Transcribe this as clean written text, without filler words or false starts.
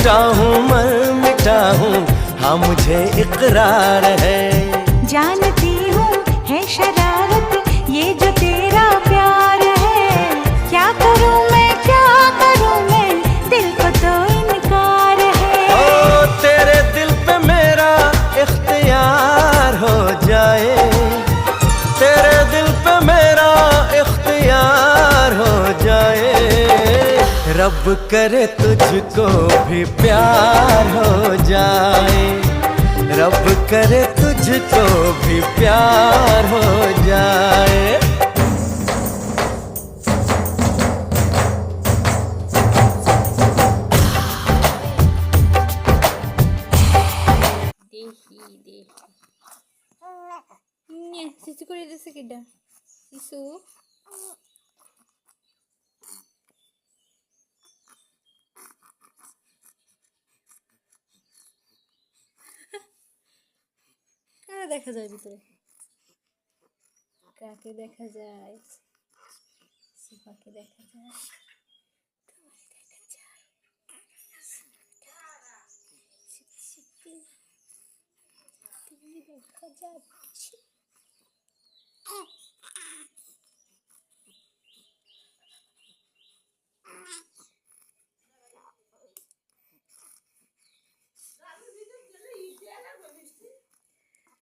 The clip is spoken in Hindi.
टूटा हूँ मर मिटा हूँ, हाँ मुझे इकरार है। जानती हूँ है शरारत ये जो तेरा प्यार है, क्या करूँ मैं दिल को तो इनकार है। ओ तेरे दिल पे मेरा इख्तियार हो जाए, तेरे दिल पे मेरा इख्तियार हो जाए। रब करे तुझको भी प्यार हो जाए, रब करे तुझको भी प्यार हो जाए। শিশু করে দিতেছে কিডা শিশু কারা দেখা যায় ভিতরে, কাকে দেখা যায়, শিবাকে দেখা যায়, তোমাকে দেখা যায়, তুমি দেখা যাচ্ছে।